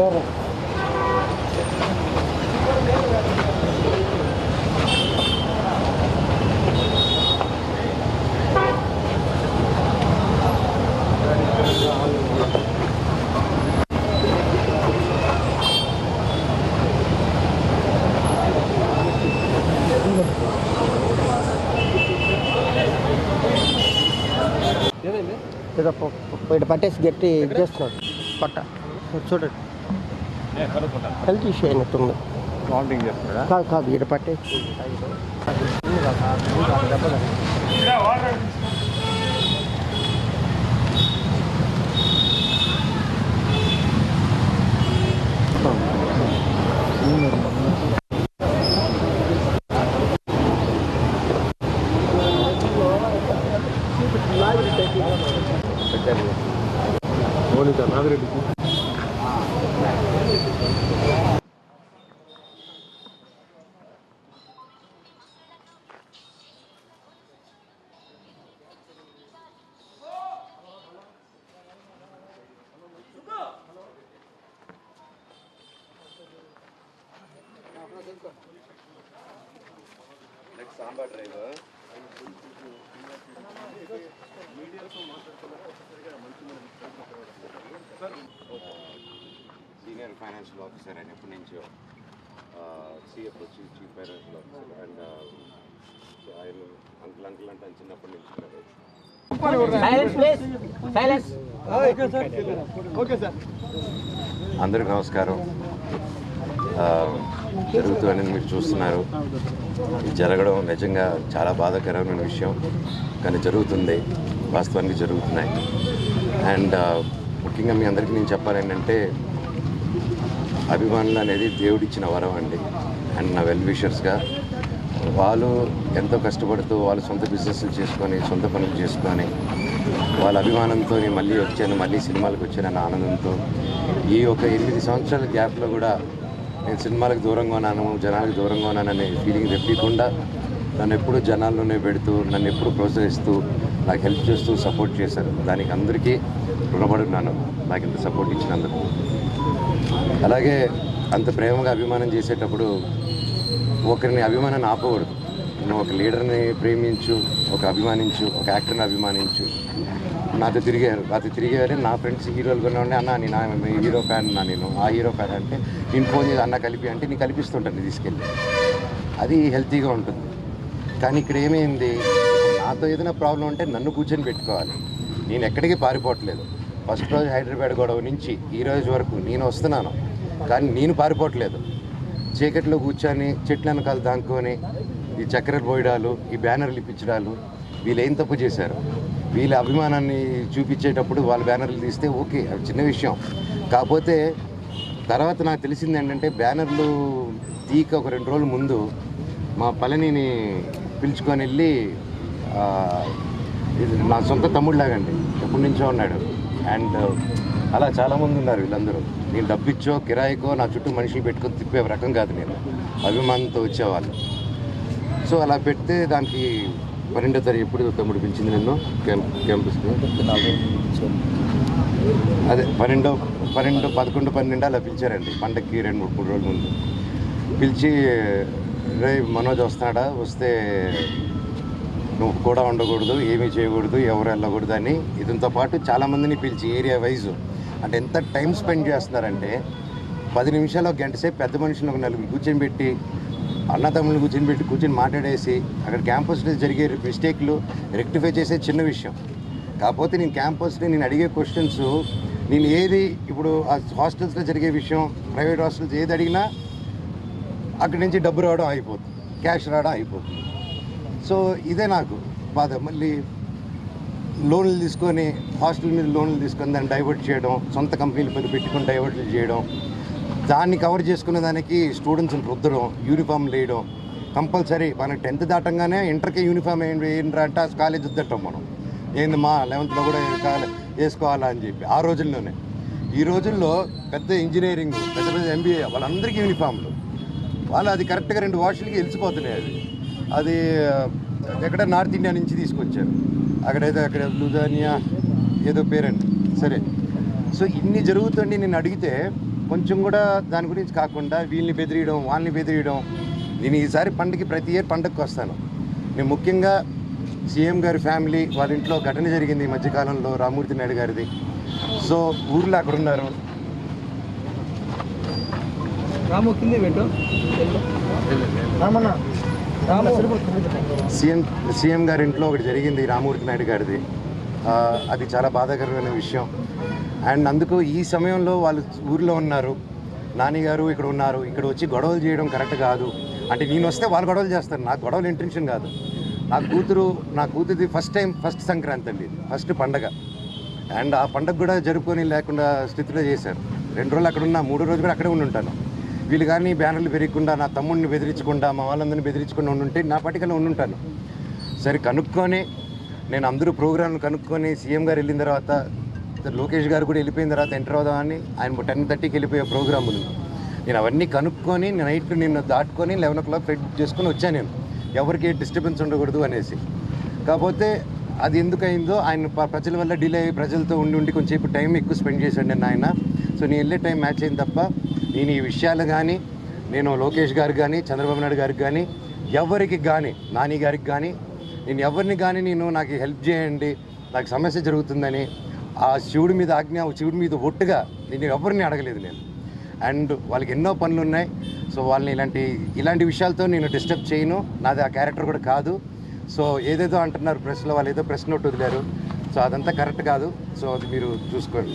ఇటు పట్టేసి గట్టి చేస్తున్నాడు పట్ట చూడండి హెల్త్ ఇష్యూ అయినట్టుంది. కాదు కాదు ఇటు పట్టేసి మోనికా నాగిరెడ్డికి సాంబార్ డ్రైవర్ సీనియర్ ఫైనాన్షియల్ ఆఫీసర్ అని ఎప్పటి నుంచో CF chief financial officer and ఆయన అంకుల్ అంటే ఆయన చిన్నప్పటి నుంచి అందరికీ నమస్కారం. జరుగుతుందని మీరు చూస్తున్నారు. ఇది జరగడం నిజంగా చాలా బాధాకరమైన విషయం, కానీ జరుగుతుంది, వాస్తవానికి జరుగుతున్నాయి. అండ్ ముఖ్యంగా మీ అందరికీ నేను చెప్పాలి ఏంటంటే అభిమానులు అనేది దేవుడిచ్చిన వరం అండి. అండ్ నా వెల్ విషర్స్గా వాళ్ళు ఎంతో కష్టపడుతూ వాళ్ళు సొంత బిజినెస్లు చేసుకొని సొంత పనులు చేసుకొని వాళ్ళ అభిమానంతో మళ్ళీ వచ్చాను, మళ్ళీ సినిమాలకు వచ్చానన్న ఆనందంతో ఈ ఒక 8 సంవత్సరాల గ్యాప్లో కూడా నేను సినిమాలకు దూరంగా ఉన్నాను, జనాలకు దూరంగా ఉన్నాననే ఫీలింగ్ తెప్పకుండా నన్ను ఎప్పుడు జనాల్లోనే పెడుతూ నన్ను ఎప్పుడు ప్రోత్సహిస్తూ నాకు హెల్ప్ చేస్తూ సపోర్ట్ చేశారు. దానికి అందరికీ రుణపడి ఉన్నాను, నాకు ఇంత సపోర్ట్ ఇచ్చినందుకు. అలాగే అంత ప్రేమగా అభిమానం చేసేటప్పుడు ఒకరిని అభిమానాన్ని ఆపకూడదు. నువ్వు ఒక లీడర్ని ప్రేమించు, ఒక అభిమానించు, ఒక యాక్టర్ని అభిమానించు. నాతో తిరిగారు నా ఫ్రెండ్స్ హీరోలు కూడా ఉండే, అన్న నేను హీరో ఫ్యాన్, నేను ఆ హీరో ఫ్యాన్ అంటే నేను ఫోన్ చేసి అన్న కలిపి అంటే నేను కల్పిస్తుంటాను తీసుకెళ్ళి. అది హెల్తీగా ఉంటుంది. కానీ ఇక్కడ ఏమైంది, నాతో ఏదైనా ప్రాబ్లం ఉంటే నన్ను కూర్చొని పెట్టుకోవాలి. నేను ఎక్కడికి పారిపోవట్లేదు. ఫస్ట్ రోజు హైదరాబాద్ గొడవ నుంచి ఈ రోజు వరకు నేను వస్తున్నాను, కానీ నేను పారిపోవట్లేదు. చీకట్లో కూర్చొని చెట్ల వెనకాల దాంకొని ఈ చక్కెరలు పోయడాలు, ఈ బ్యానర్లు ఇప్పించడాలు, వీళ్ళు ఏం తప్పు చేశారు? వీళ్ళ అభిమానాన్ని చూపించేటప్పుడు వాళ్ళ బ్యానర్లు తీస్తే ఓకే, అది చిన్న విషయం. కాకపోతే తర్వాత నాకు తెలిసింది ఏంటంటే బ్యానర్లు తీక ఒక 2 రోజుల ముందు మా పళనిని పిలుచుకొని వెళ్ళి, ఇది నా సొంత తమ్ముళ్ళలాగండి, ఎప్పటి నుంచో ఉన్నాడు. అండ్ అలా చాలామంది ఉన్నారు. వీళ్ళందరూ నేను డబ్బిచ్చో కిరాయికో నా చుట్టూ మనిషిని పెట్టుకొని తిప్పే రకం కాదు, నేను అభిమానంతో వచ్చేవాళ్ళు. సో అలా పెడితే దానికి 12వ తారీఖు ఎప్పుడు తమ్ముడు పిలిచింది నిన్ను క్యాంపస్కి, అదే 12, 11, 12 అలా పిలిచారండి. పండగకి 2-3 రోజుల ముందు పిలిచి, రే మనోజ్ వస్తున్నాడా, వస్తే నువ్వు కూడా ఉండకూడదు, ఏమీ చేయకూడదు, ఎవరు వెళ్ళకూడదు అని ఇదంతో పాటు చాలామందిని పిలిచి ఏరియా వైజు అంటే ఎంత టైం స్పెండ్ చేస్తున్నారంటే 10 నిమిషాలు, ఒక గంట సేపు పెద్ద మనుషులు ఒక 4 కూర్చొని పెట్టి, అన్నతమ్ముళ్ళు కూర్చొని మాట్లాడేసి అక్కడ క్యాంపస్లో జరిగే మిస్టేక్లు రెక్టిఫై చేసే చిన్న విషయం. కాకపోతే నేను క్యాంపస్ని నేను అడిగే క్వశ్చన్స్, నేను ఏది ఇప్పుడు ఆ హాస్టల్స్లో జరిగే విషయం, ప్రైవేట్ హాస్టల్స్ ఏది అడిగినా అక్కడి నుంచి డబ్బు రావడం అయిపోతుంది, క్యాష్ రావడం అయిపోతుంది. సో ఇదే నాకు బాధ. మళ్ళీ లోన్లు తీసుకొని హాస్టల్ మీద లోన్లు తీసుకొని దాన్ని డైవర్ట్ చేయడం, సొంత కంపెనీలు పెట్టుకొని డైవర్ట్లు చేయడం, దాన్ని కవర్ చేసుకునే దానికి స్టూడెంట్స్ని రుద్దడం, యూనిఫామ్ వేయడం కంపల్సరీ. మనకి 10th దాటంగానే ఇంటర్కి యూనిఫామ్ వేయండి అంటే కాలేజ్ వద్దటం మనం ఏంది మా 11th కూడా వేసుకోవాలా అని చెప్పి ఆ రోజుల్లోనే. ఈ రోజుల్లో పెద్ద ఇంజనీరింగ్, పెద్ద MBA వాళ్ళందరికీ యూనిఫామ్లు, వాళ్ళు అది కరెక్ట్గా 2 వాష్లకి వెలిసిపోతున్నాయి. అది ఎక్కడ నార్త్ ఇండియా నుంచి తీసుకొచ్చారు, అక్కడ లుధానియా ఏదో పేరండి, సరే. సో ఇన్ని జరుగుతుండి నేను అడిగితే కొంచెం కూడా దాని గురించి కాకుండా వీళ్ళని బెదిరియడం వాళ్ళని బెదిరియడం. నేను ఈసారి పండుగకి ప్రతి ఇయర్ పండుగకి వస్తాను. నేను ముఖ్యంగా సీఎం గారి ఫ్యామిలీ వాళ్ళ ఇంట్లో ఘటన జరిగింది ఈ మధ్యకాలంలో, రామూర్తి నాయుడు గారిది. సో ఊర్లో అక్కడ ఉన్నారు. సీఎం గారి ఇంట్లో ఒకటి జరిగింది రామూర్తి నాయుడు గారిది. అది చాలా బాధాకరమైన విషయం. అండ్ అందుకు ఈ సమయంలో వాళ్ళు ఊర్లో ఉన్నారు, నాని గారు ఇక్కడ ఉన్నారు. ఇక్కడ వచ్చి గొడవలు చేయడం కరెక్ట్ కాదు. అంటే నేను వస్తే వాళ్ళు గొడవలు చేస్తారు, నాకు గొడవలు ఇంటెన్షన్ కాదు. నా కూతురిది ఫస్ట్ సంక్రాంతి అండి, ఫస్ట్ పండగ. అండ్ ఆ పండగ కూడా జరుపుకొని లేకుండా స్థితిలో చేశారు. 2 రోజులు అక్కడ ఉన్నా, 3వ రోజు కూడా అక్కడే ఉండి ఉంటాను. వీళ్ళు కానీ బ్యానర్లు పెరగకుండా, నా తమ్ముడిని బెదిరించకుండా, మా వాళ్ళందరినీ బెదిరించకుండా ఉండుంటే నా పట్టికలో ఉండుంటాను. సరే కనుక్కొని నేను అందరూ ప్రోగ్రాంలు కనుక్కొని సీఎం గారు వెళ్ళిన తర్వాత, లోకేష్ గారు కూడా వెళ్ళిపోయిన తర్వాత ఎంటర్ అవుదామని ఆయన 10:30కి వెళ్ళిపోయే ప్రోగ్రామ్ ఉంది. నేను అవన్నీ కనుక్కొని నైట్ నిన్ను దాటుకొని 11 o'clock ఫెడ్ చేసుకొని వచ్చాను. నేను ఎవరికి డిస్టర్బెన్స్ ఉండకూడదు అనేసి. కాకపోతే అది ఎందుకు అయిందో, ఆయన ప్రజల వల్ల డిలే అయ్యి ప్రజలతో ఉండి కొంచెంసేపు టైం ఎక్కువ స్పెండ్ చేశాడు నేను ఆయన. సో నేను వెళ్ళే టైం మ్యాచ్ అయింది తప్ప నేను ఈ విషయాలు కానీ, నేను లోకేష్ గారికి కానీ, చంద్రబాబు నాయుడు గారికి కానీ, ఎవరికి కానీ, నాని గారికి కానీ, నేను ఎవరిని కానీ నాకు హెల్ప్ చేయండి, నాకు సమస్య జరుగుతుందని ఆ శివుడి మీద ఆజ్ఞ, శివుడి మీద ఒట్టుగా నేను ఎవరిని అడగలేదు నేను. అండ్ వాళ్ళకి ఎన్నో పనులు ఉన్నాయి. సో వాళ్ళని ఇలాంటి విషయాలతో నేను డిస్టర్బ్ చేయను. నాది ఆ క్యారెక్టర్ కూడా కాదు. సో ఏదేదో అంటున్నారు ప్రెస్లో, వాళ్ళు ఏదో ప్రెస్ నోట్ వదిలేరు. సో అదంతా కరెక్ట్ కాదు. సో అది మీరు చూసుకోండి.